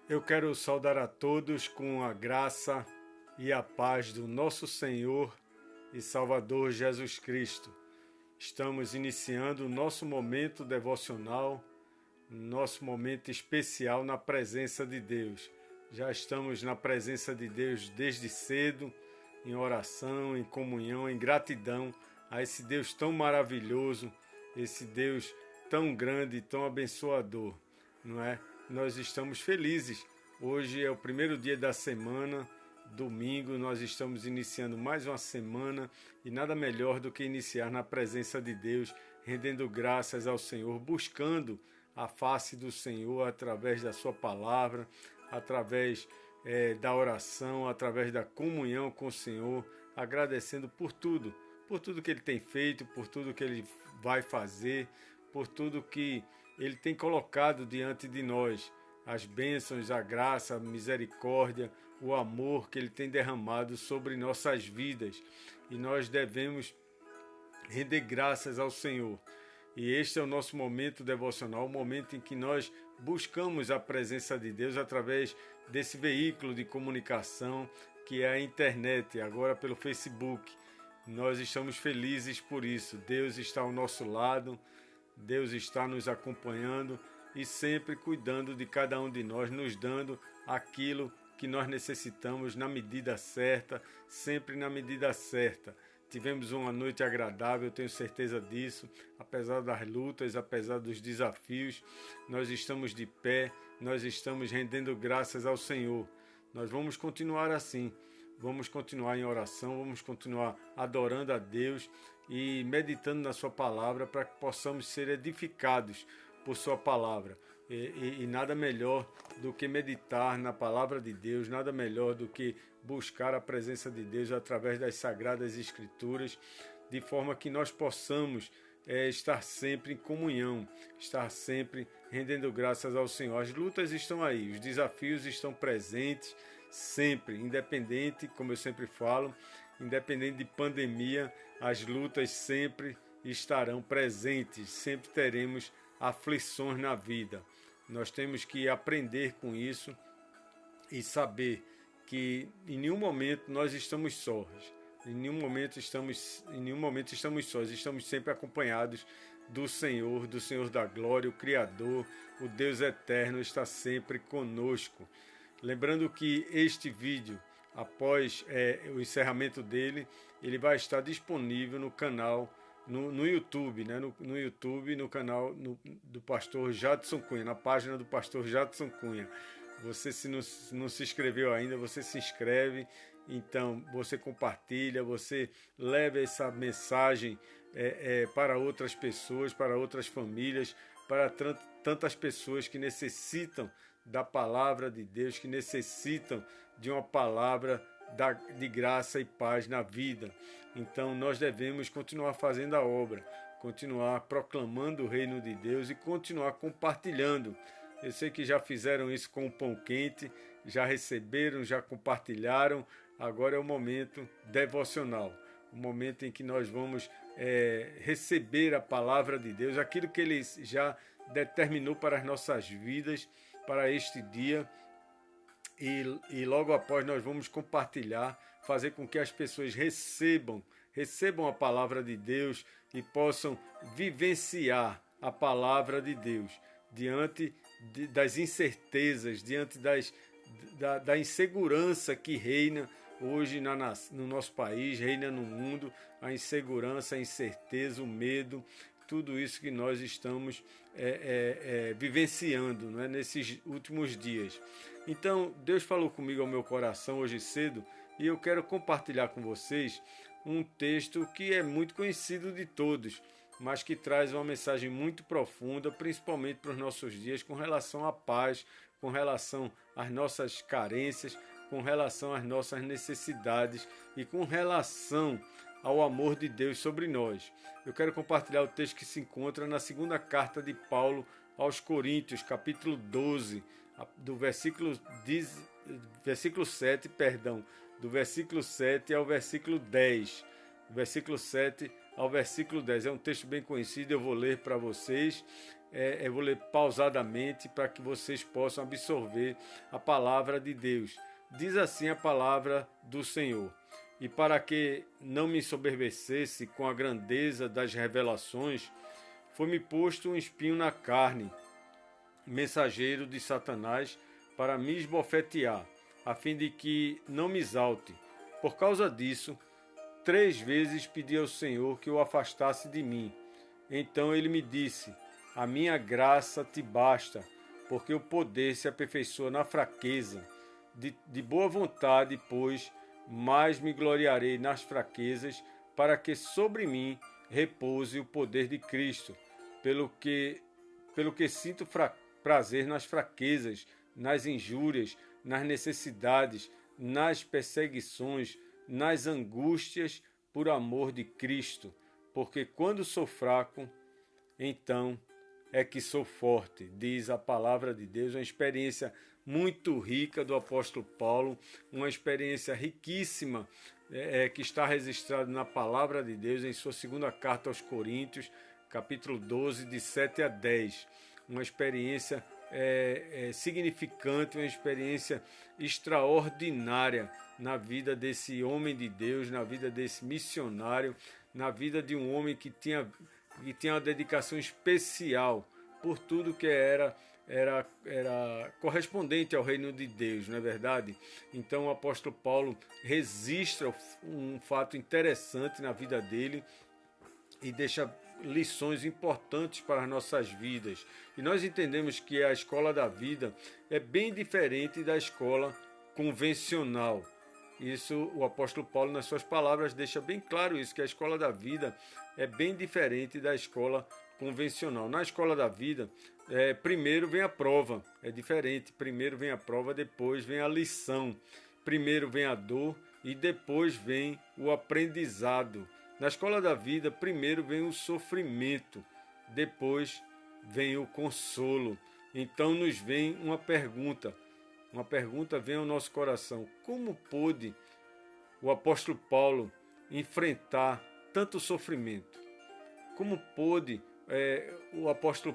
Eu quero saudar a todos com a graça e a paz do nosso Senhor e Salvador Jesus Cristo. Estamos iniciando o nosso momento devocional, nosso momento especial na presença de Deus. Já estamos na presença de Deus desde cedo, em oração, em comunhão, em gratidão a esse Deus tão maravilhoso, esse Deus tão grande e tão abençoador, não é? Nós estamos felizes. Hoje é o primeiro dia da semana, domingo, nós estamos iniciando mais uma semana e nada melhor do que iniciar na presença de Deus, rendendo graças ao Senhor, buscando a face do Senhor através da sua palavra, através da oração, através da comunhão com o Senhor, agradecendo por tudo que Ele tem feito, por tudo que Ele vai fazer, por tudo que Ele tem colocado diante de nós, as bênçãos, a graça, a misericórdia, o amor que Ele tem derramado sobre nossas vidas. E nós devemos render graças ao Senhor. E este é o nosso momento devocional, o momento em que nós buscamos a presença de Deus através desse veículo de comunicação que é a internet, agora pelo Facebook. Nós estamos felizes por isso. Deus está ao nosso lado, Deus está nos acompanhando e sempre cuidando de cada um de nós, nos dando aquilo que nós necessitamos na medida certa, sempre na medida certa. Tivemos uma noite agradável, eu tenho certeza disso. Apesar das lutas, apesar dos desafios, nós estamos de pé, nós estamos rendendo graças ao Senhor. Nós vamos continuar assim, vamos continuar em oração, vamos continuar adorando a Deus e meditando na sua palavra para que possamos ser edificados por sua palavra. E nada melhor do que meditar na palavra de Deus, nada melhor do que buscar a presença de Deus através das sagradas escrituras, de forma que nós possamos estar sempre em comunhão, estar sempre rendendo graças ao Senhor. As lutas estão aí, os desafios estão presentes, sempre, independente, como eu sempre falo, independente de pandemia, as lutas sempre estarão presentes, sempre teremos aflições na vida. Nós temos que aprender com isso e saber que em nenhum momento nós estamos sós. Em nenhum momento estamos sós. Estamos sempre acompanhados do Senhor da glória, o Criador, o Deus eterno está sempre conosco. Lembrando que este vídeo, após o encerramento dele, ele vai estar disponível no canal no YouTube, né? No YouTube, no canal do pastor Jadson Cunha, na página do pastor Jadson Cunha. Você, se não se inscreveu ainda, você se inscreve, então você compartilha, você leva essa mensagem para outras pessoas, para outras famílias, para tantas pessoas que necessitam da palavra de Deus, que necessitam de uma palavra de graça e paz na vida. Então nós devemos continuar fazendo a obra, continuar proclamando o reino de Deus e continuar compartilhando. Eu sei que já fizeram isso com o pão quente, já receberam, já compartilharam. Agora é o momento devocional, o momento em que nós vamos receber a palavra de Deus, aquilo que Ele já determinou para as nossas vidas, para este dia. E logo após nós vamos compartilhar, fazer com que as pessoas recebam a palavra de Deus e possam vivenciar a palavra de Deus diante das incertezas, diante da insegurança que reina hoje no nosso país, reina no mundo, a insegurança, a incerteza, o medo, tudo isso que nós estamos vivenciando, não é, nesses últimos dias. Então, Deus falou comigo ao meu coração hoje cedo e eu quero compartilhar com vocês um texto que é muito conhecido de todos, mas que traz uma mensagem muito profunda, principalmente para os nossos dias, com relação à paz, com relação às nossas carências, com relação às nossas necessidades e com relação ao amor de Deus sobre nós. Eu quero compartilhar o texto que se encontra na segunda carta de Paulo aos Coríntios, capítulo 12, do versículo 7, do versículo 7 ao versículo 10. Do versículo 7 ao versículo 10. É um texto bem conhecido, eu vou ler para vocês. eu vou ler pausadamente para que vocês possam absorver a palavra de Deus. Diz assim a palavra do Senhor: e para que não me ensoberbecesse com a grandeza das revelações, foi-me posto um espinho na carne, mensageiro de Satanás, para me esbofetear, a fim de que não me exalte. Por causa disso, 3 vezes pedi ao Senhor que o afastasse de mim. Então ele me disse: a minha graça te basta, porque o poder se aperfeiçoa na fraqueza. De boa vontade, pois, mais me gloriarei nas fraquezas, para que sobre mim repouse o poder de Cristo, pelo que sinto prazer nas fraquezas, nas injúrias, nas necessidades, nas perseguições, nas angústias, por amor de Cristo, porque quando sou fraco, então é que sou forte, diz a palavra de Deus. Uma experiência muito rica do apóstolo Paulo, uma experiência riquíssima que está registrada na palavra de Deus em sua segunda carta aos Coríntios, capítulo 12, de 7 a 10. Uma experiência significante, uma experiência extraordinária na vida desse homem de Deus, na vida desse missionário, na vida de um homem que tinha uma dedicação especial por tudo que era correspondente ao reino de Deus, não é verdade? Então o apóstolo Paulo registra um fato interessante na vida dele e deixa lições importantes para as nossas vidas. E nós entendemos que a escola da vida é bem diferente da escola convencional. Isso o apóstolo Paulo, nas suas palavras, deixa bem claro isso, que a escola da vida é bem diferente da escola convencional. Na escola da vida, primeiro vem a prova, é diferente. Primeiro vem a prova, depois vem a lição. Primeiro vem a dor e depois vem o aprendizado. Na escola da vida, primeiro vem o sofrimento, depois vem o consolo. Então nos vem uma pergunta vem ao nosso coração: como pôde o apóstolo Paulo enfrentar tanto sofrimento? Como pôde o apóstolo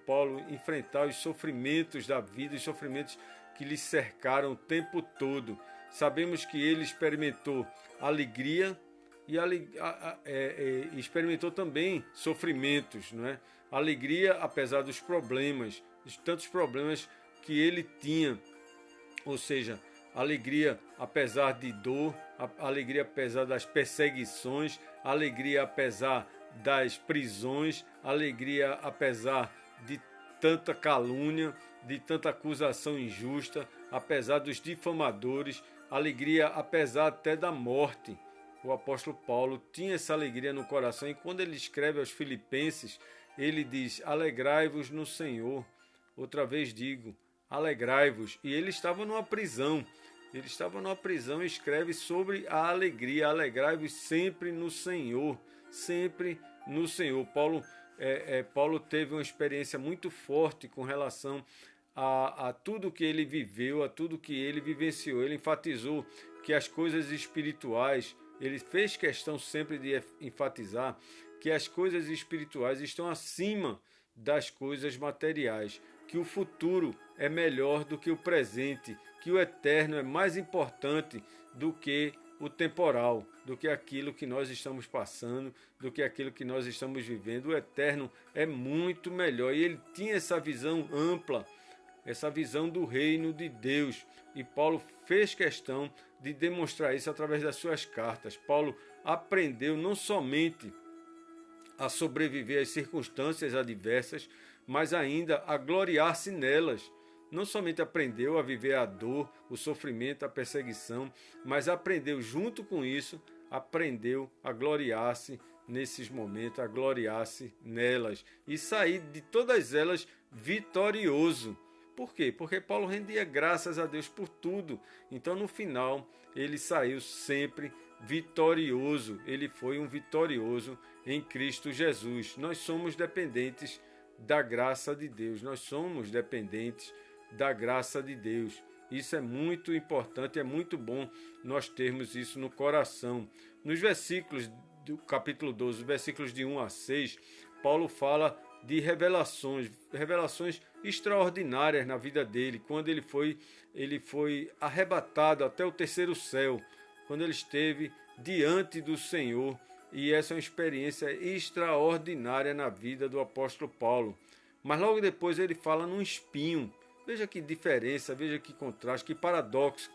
Paulo enfrentar os sofrimentos da vida, os sofrimentos que lhe cercaram o tempo todo? Sabemos que ele experimentou alegria e experimentou também sofrimentos, não é? Alegria apesar dos problemas, de tantos problemas que ele tinha, ou seja, alegria apesar de dor, alegria apesar das perseguições, alegria apesar das prisões, alegria apesar de tanta calúnia, de tanta acusação injusta, apesar dos difamadores, alegria apesar até da morte. O apóstolo Paulo tinha essa alegria no coração, e quando ele escreve aos Filipenses, ele diz: alegrai-vos no Senhor. Outra vez digo, alegrai-vos. E ele estava numa prisão. E escreve sobre a alegria. Alegrai-vos sempre no Senhor. Sempre no Senhor. Paulo teve uma experiência muito forte com relação a tudo que ele viveu, a tudo que ele vivenciou. Ele enfatizou que as coisas espirituais, ele fez questão sempre de enfatizar que as coisas espirituais estão acima das coisas materiais, que o futuro é melhor do que o presente, que o eterno é mais importante do que o temporal, do que aquilo que nós estamos passando, do que aquilo que nós estamos vivendo. O eterno é muito melhor. E ele tinha essa visão ampla, essa visão do reino de Deus. E Paulo fez questão de demonstrar isso através das suas cartas. Paulo aprendeu não somente a sobreviver às circunstâncias adversas, mas ainda a gloriar-se nelas. Não somente aprendeu a viver a dor, o sofrimento, a perseguição, mas aprendeu junto com isso, aprendeu a gloriar-se nesses momentos, a gloriar-se nelas e sair de todas elas vitorioso. Por quê? Porque Paulo rendia graças a Deus por tudo. Então, no final, ele saiu sempre vitorioso. Ele foi um vitorioso em Cristo Jesus. Nós somos dependentes da graça de Deus. Nós somos dependentes da graça de Deus. Isso é muito importante, é muito bom nós termos isso no coração. Nos versículos do capítulo 12, versículos de 1 a 6, Paulo fala de revelações extraordinárias na vida dele, quando ele foi arrebatado até o terceiro céu, quando ele esteve diante do Senhor. E essa é uma experiência extraordinária na vida do apóstolo Paulo. Mas logo depois ele fala num espinho. Veja que diferença, veja que contraste, que paradoxo.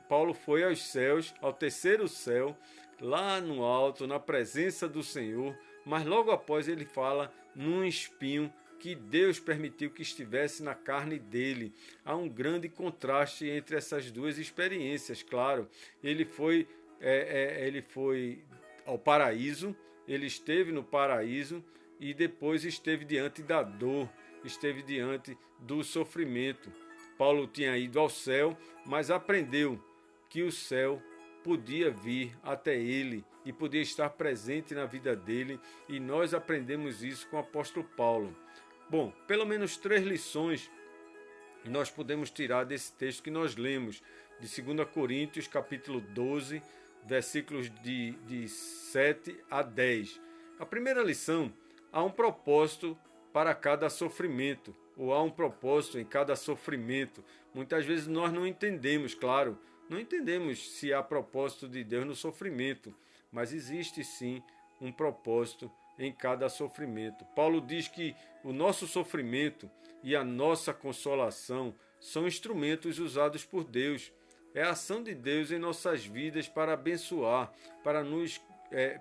Paulo foi aos céus, ao terceiro céu, lá no alto, na presença do Senhor, mas logo após ele fala num espinho que Deus permitiu que estivesse na carne dele. Há um grande contraste entre essas duas experiências, claro. Ele foi ao paraíso, ele esteve no paraíso e depois esteve diante da dor, esteve diante do sofrimento. Paulo tinha ido ao céu, mas aprendeu que o céu podia vir até ele e podia estar presente na vida dele, e nós aprendemos isso com o apóstolo Paulo. Bom, pelo menos 3 lições nós podemos tirar desse texto que nós lemos, de 2 Coríntios, capítulo 12, versículos de 7 a 10. A primeira lição: há um propósito para cada sofrimento, ou há um propósito em cada sofrimento. Muitas vezes nós não entendemos, claro, não entendemos se há propósito de Deus no sofrimento, mas existe sim um propósito em cada sofrimento. Paulo diz que o nosso sofrimento e a nossa consolação são instrumentos usados por Deus. É a ação de Deus em nossas vidas para abençoar, para nos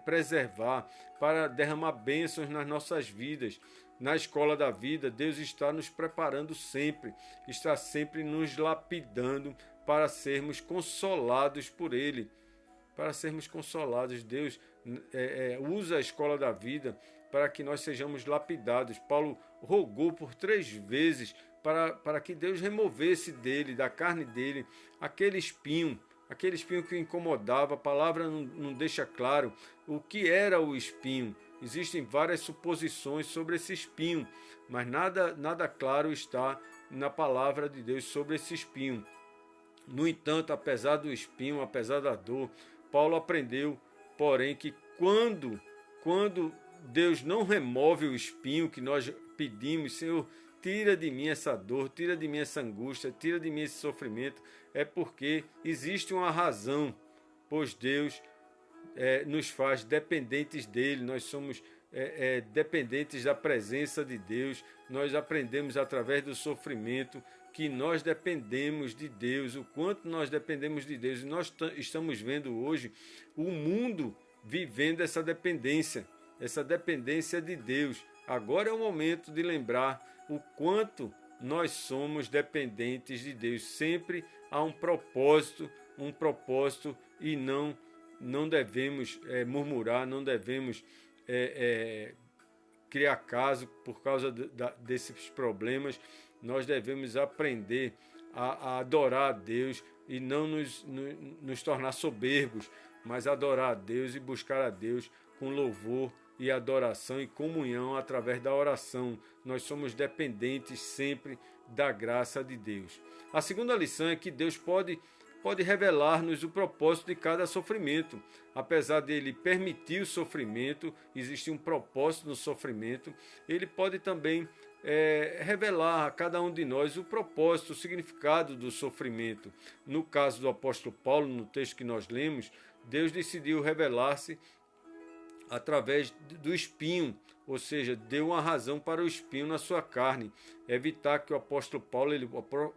preservar, para derramar bênçãos nas nossas vidas. Na escola da vida, Deus está nos preparando sempre, está sempre nos lapidando para sermos consolados por Ele. Para sermos consolados, Deus usa a escola da vida para que nós sejamos lapidados. Paulo rogou por 3 vezes para que Deus removesse dele, da carne dele, aquele espinho que o incomodava. A palavra não deixa claro o que era o espinho. Existem várias suposições sobre esse espinho, mas nada claro está na palavra de Deus sobre esse espinho. No entanto, apesar do espinho, apesar da dor, Paulo aprendeu, porém, que quando Deus não remove o espinho que nós pedimos, Senhor, tira de mim essa dor, tira de mim essa angústia, tira de mim esse sofrimento, é porque existe uma razão, pois Deus nos faz dependentes dele, nós somos dependentes da presença de Deus. Nós aprendemos através do sofrimento que nós dependemos de Deus, o quanto nós dependemos de Deus, e nós estamos vendo hoje o mundo vivendo essa dependência de Deus. Agora é o momento de lembrar o quanto nós somos dependentes de Deus. Sempre há um propósito e não devemos murmurar, não devemos criar caso por causa desses problemas. Nós devemos aprender a adorar a Deus e não nos tornar soberbos, mas adorar a Deus e buscar a Deus com louvor e adoração e comunhão através da oração. Nós somos dependentes sempre da graça de Deus. A segunda lição é que Deus pode revelar-nos o propósito de cada sofrimento. Apesar dele permitir o sofrimento, existe um propósito no sofrimento, ele pode também revelar a cada um de nós o propósito, o significado do sofrimento. No caso do apóstolo Paulo, no texto que nós lemos, Deus decidiu revelar-se através do espinho, ou seja, deu uma razão para o espinho na sua carne, evitar que o apóstolo Paulo,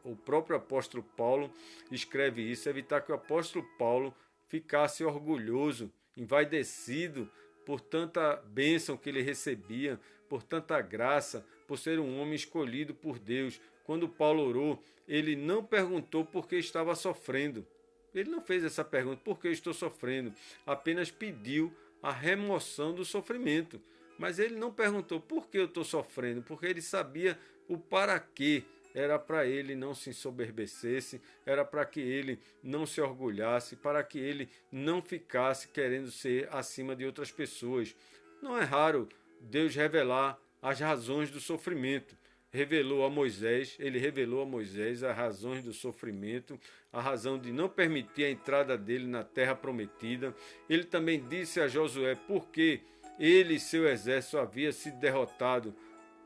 o próprio apóstolo Paulo escreve isso, evitar que o apóstolo Paulo ficasse orgulhoso, envaidecido por tanta bênção que ele recebia, por tanta graça, por ser um homem escolhido por Deus. Quando Paulo orou, ele não perguntou por que estava sofrendo. Ele não fez essa pergunta, por que eu estou sofrendo? Apenas pediu a remoção do sofrimento. Mas ele não perguntou por que eu estou sofrendo, porque ele sabia o para quê. Era para ele não se ensoberbecesse, era para que ele não se orgulhasse, para que ele não ficasse querendo ser acima de outras pessoas. Não é raro Deus revelar as razões do sofrimento. Ele revelou a Moisés as razões do sofrimento, a razão de não permitir a entrada dele na terra prometida. Ele também disse a Josué porque ele e seu exército havia sido derrotado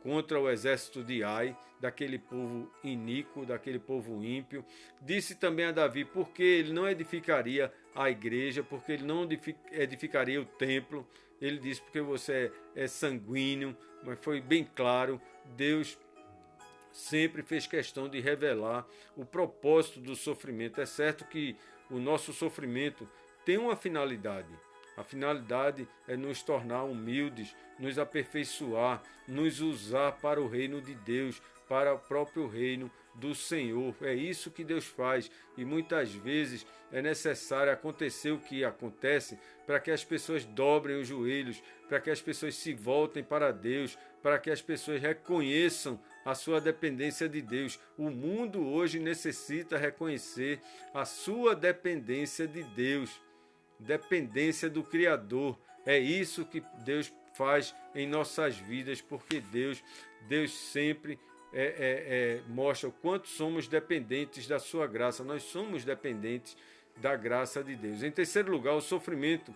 contra o exército de Ai, daquele povo iníquo, daquele povo ímpio. Disse também a Davi porque ele não edificaria a igreja, porque ele não edificaria o templo. Ele disse porque você é sanguíneo, mas foi bem claro, Deus sempre fez questão de revelar o propósito do sofrimento. É certo que o nosso sofrimento tem uma finalidade. A finalidade é nos tornar humildes, nos aperfeiçoar, nos usar para o reino de Deus, para o próprio reino do Senhor. É isso que Deus faz e muitas vezes é necessário acontecer o que acontece para que as pessoas dobrem os joelhos, para que as pessoas se voltem para Deus, para que as pessoas reconheçam a sua dependência de Deus. O mundo hoje necessita reconhecer a sua dependência de Deus, dependência do Criador. É isso que Deus faz em nossas vidas, porque Deus sempre mostra o quanto somos dependentes da sua graça. Nós somos dependentes da graça de Deus. Em terceiro lugar, o sofrimento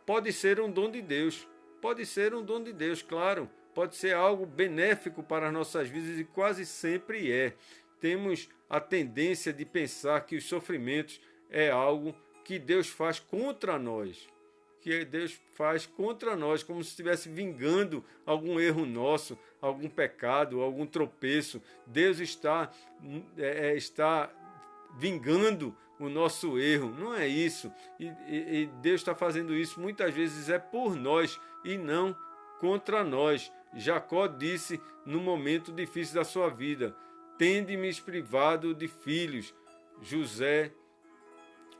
pode ser um dom de Deus. Pode ser um dom de Deus, claro. Pode ser algo benéfico para as nossas vidas e quase sempre é. Temos a tendência de pensar que os sofrimentos é algo que Deus faz contra nós. Que Deus faz contra nós, como se estivesse vingando algum erro nosso, algum pecado, algum tropeço. Deus está vingando o nosso erro. Não é isso. E Deus está fazendo isso muitas vezes é por nós e não contra nós. Jacó disse no momento difícil da sua vida: tende-me privado de filhos. José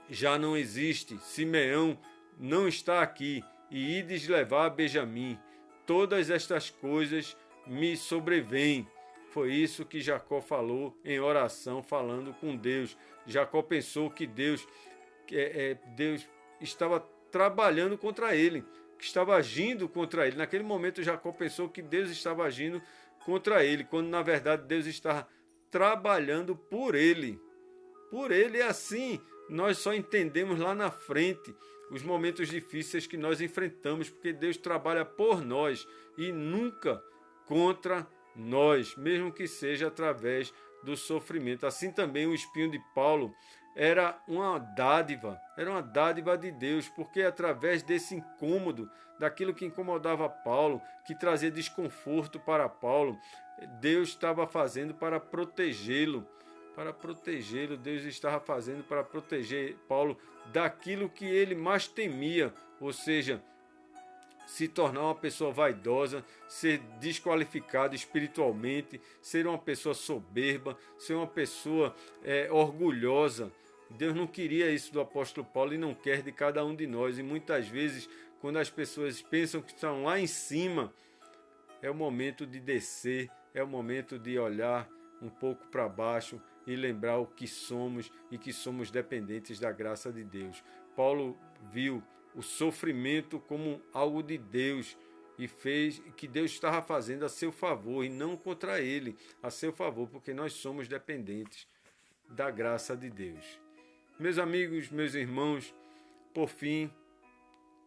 já não existe, Simeão não está aqui, e ides levar a Benjamim. Todas estas coisas me sobrevêm. Foi isso que Jacó falou em oração, falando com Deus. Jacó pensou que Deus estava trabalhando contra ele, que estava agindo contra ele. Naquele momento, Jacó pensou que Deus estava agindo contra ele, quando na verdade Deus estava trabalhando por ele. Por ele é assim. Nós só entendemos lá na frente os momentos difíceis que nós enfrentamos, porque Deus trabalha por nós e nunca contra nós, mesmo que seja através do sofrimento. Assim também o espinho de Paulo era uma dádiva de Deus, porque através desse incômodo, daquilo que incomodava Paulo, que trazia desconforto para Paulo, Deus estava fazendo para protegê-lo. Deus estava fazendo para proteger Paulo daquilo que ele mais temia, ou seja, se tornar uma pessoa vaidosa, ser desqualificado espiritualmente, ser uma pessoa soberba, ser uma pessoa orgulhosa. Deus não queria isso do apóstolo Paulo e não quer de cada um de nós. E muitas vezes, quando as pessoas pensam que estão lá em cima, é o momento de descer, é o momento de olhar um pouco para baixo e lembrar o que somos e que somos dependentes da graça de Deus. Paulo viu o sofrimento como algo de Deus e fez que Deus estava fazendo a seu favor e não contra ele, a seu favor, porque nós somos dependentes da graça de Deus. Meus amigos, meus irmãos, por fim,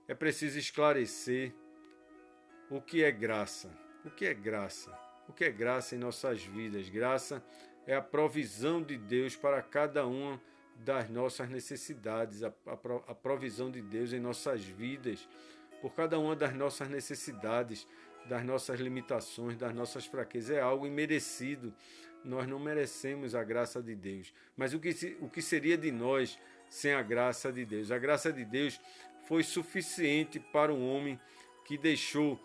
é preciso esclarecer o que é graça. O que é graça? O que é graça em nossas vidas? Graça é a provisão de Deus para cada uma das nossas necessidades, a provisão de Deus em nossas vidas, por cada uma das nossas necessidades, das nossas limitações, das nossas fraquezas. É algo imerecido. Nós não merecemos a graça de Deus. Mas o que seria de nós sem a graça de Deus? A graça de Deus foi suficiente para um homem que deixou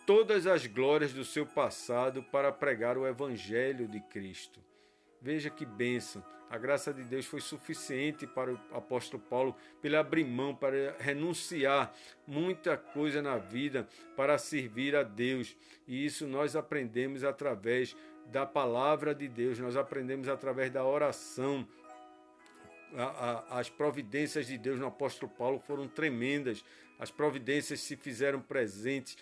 todas as glórias do seu passado para pregar o Evangelho de Cristo. Veja que bênção. A graça de Deus foi suficiente para o apóstolo Paulo, para ele abrir mão, para renunciar muita coisa na vida, para servir a Deus. E isso nós aprendemos através da palavra de Deus, nós aprendemos através da oração. As providências de Deus no apóstolo Paulo foram tremendas. As providências se fizeram presentes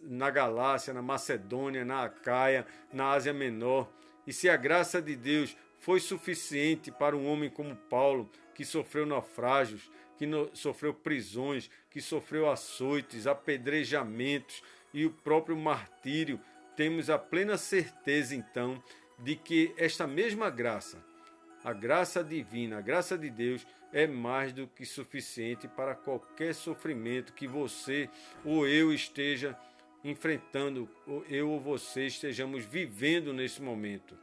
na Galácia, na Macedônia, na Acaia, na Ásia Menor. E se a graça de Deus foi suficiente para um homem como Paulo, que sofreu naufrágios, que sofreu prisões, que sofreu açoites, apedrejamentos e o próprio martírio, temos a plena certeza, então, de que esta mesma graça, a graça divina, a graça de Deus, é mais do que suficiente para qualquer sofrimento que você ou eu esteja enfrentando, ou eu ou você estejamos vivendo nesse momento.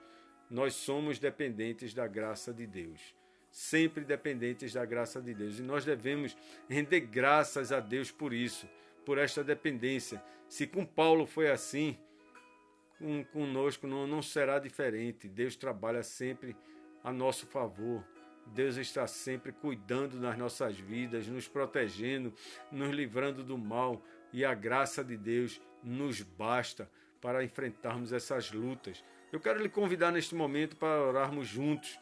Nós somos dependentes da graça de Deus, sempre dependentes da graça de Deus, e nós devemos render graças a Deus por isso, por esta dependência. Se com Paulo foi assim, conosco não será diferente. Deus trabalha sempre a nosso favor. Deus está sempre cuidando das nossas vidas, nos protegendo, nos livrando do mal, e a graça de Deus nos basta para enfrentarmos essas lutas. Eu quero lhe convidar neste momento para orarmos juntos.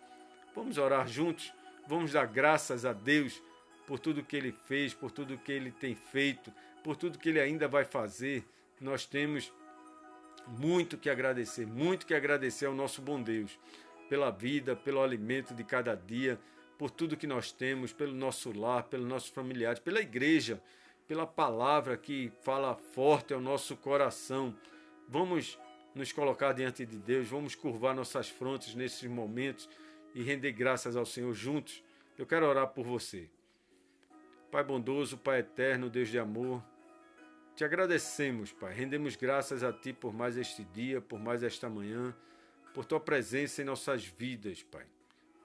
Vamos orar juntos? Vamos dar graças a Deus por tudo que Ele fez, por tudo que Ele tem feito, por tudo que Ele ainda vai fazer. Nós temos muito que agradecer ao nosso bom Deus, pela vida, pelo alimento de cada dia, por tudo que nós temos, pelo nosso lar, pelos nossos familiares, pela igreja, pela palavra que fala forte ao nosso coração. Vamos nos colocar diante de Deus, vamos curvar nossas frontes nesses momentos e render graças ao Senhor juntos. Eu quero orar por você. Pai bondoso, Pai eterno, Deus de amor, te agradecemos, Pai. Rendemos graças a Ti por mais este dia, por mais esta manhã, por Tua presença em nossas vidas, Pai.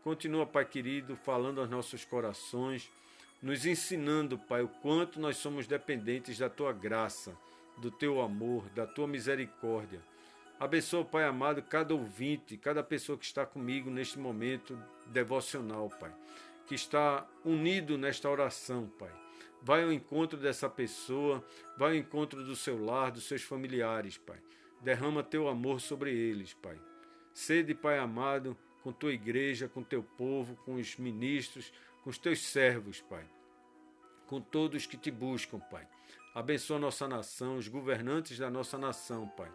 Continua, Pai querido, falando aos nossos corações, nos ensinando, Pai, o quanto nós somos dependentes da Tua graça, do Teu amor, da Tua misericórdia. Abençoa, Pai amado, cada ouvinte, cada pessoa que está comigo neste momento devocional, Pai, que está unido nesta oração, Pai. Vai ao encontro dessa pessoa, vai ao encontro do seu lar, dos seus familiares, Pai. Derrama Teu amor sobre eles, Pai. Sede, Pai amado, com Tua igreja, com Teu povo, com os ministros, com os Teus servos, Pai. Com todos que Te buscam, Pai. Abençoa a nossa nação, os governantes da nossa nação, Pai.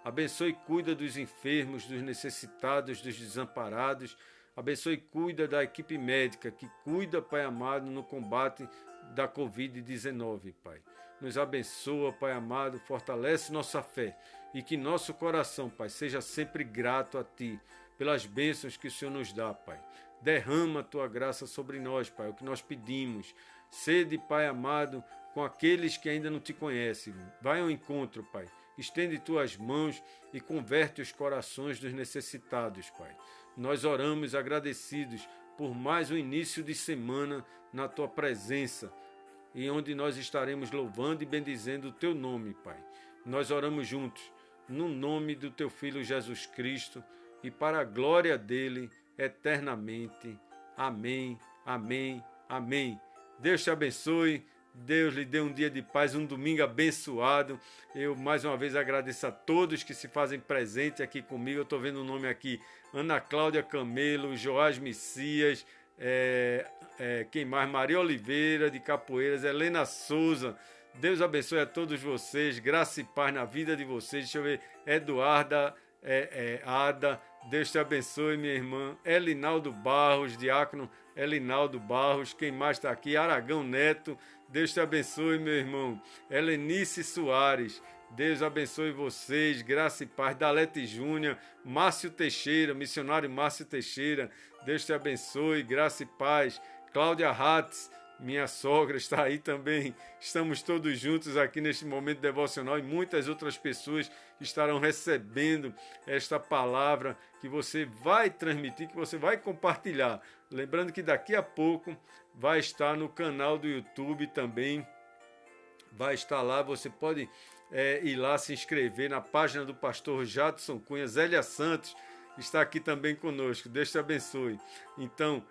Abençoe e cuida dos enfermos, dos necessitados, dos desamparados. Abençoe e cuida da equipe médica que cuida, Pai amado, no combate da Covid-19, Pai. Nos abençoa, Pai amado, fortalece nossa fé e que nosso coração, Pai, seja sempre grato a Ti pelas bênçãos que o Senhor nos dá, Pai. Derrama a Tua graça sobre nós, Pai, o que nós pedimos. Sede, Pai amado, com aqueles que ainda não Te conhecem. Vai ao encontro, Pai. Estende Tuas mãos e converte os corações dos necessitados, Pai. Nós oramos agradecidos por mais um início de semana na Tua presença, e onde nós estaremos louvando e bendizendo o Teu nome, Pai. Nós oramos juntos, no nome do Teu Filho Jesus Cristo, e para a glória dEle, eternamente. Amém, amém, amém. Deus te abençoe. Deus lhe dê um dia de paz, um domingo abençoado. Eu mais uma vez agradeço a todos que se fazem presente aqui comigo. Eu estou vendo o nome aqui: Ana Cláudia Camelo, Joás Messias, quem mais? Maria Oliveira de Capoeiras, Helena Souza. Deus abençoe a todos vocês, graça e paz na vida de vocês. Deixa eu ver, Eduarda, Ada, Deus te abençoe, minha irmã. Elinaldo Barros, diácono Elinaldo Barros, quem mais está aqui? Aragão Neto, Deus te abençoe, meu irmão. Helenice Soares, Deus abençoe vocês, graça e paz. Dalete Júnior, Márcio Teixeira, missionário Márcio Teixeira, Deus te abençoe, graça e paz. Cláudia Hatz, minha sogra, está aí também. Estamos todos juntos aqui neste momento devocional, e muitas outras pessoas estarão recebendo esta palavra que você vai transmitir, que você vai compartilhar. Lembrando que daqui a pouco vai estar no canal do YouTube também. Vai estar lá, você pode ir lá se inscrever na página do pastor Jadson Cunha. Zélia Santos está aqui também conosco. Deus te abençoe. Então,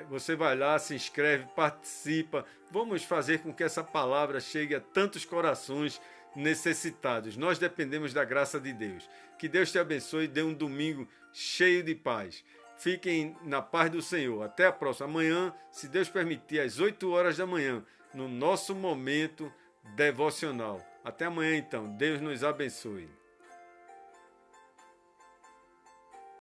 você vai lá, se inscreve, participa. Vamos fazer com que essa palavra chegue a tantos corações necessitados. Nós dependemos da graça de Deus. Que Deus te abençoe e dê um domingo cheio de paz. Fiquem na paz do Senhor. Até a próxima. Amanhã, se Deus permitir, às 8 horas da manhã, no nosso momento devocional. Até amanhã, então. Deus nos abençoe.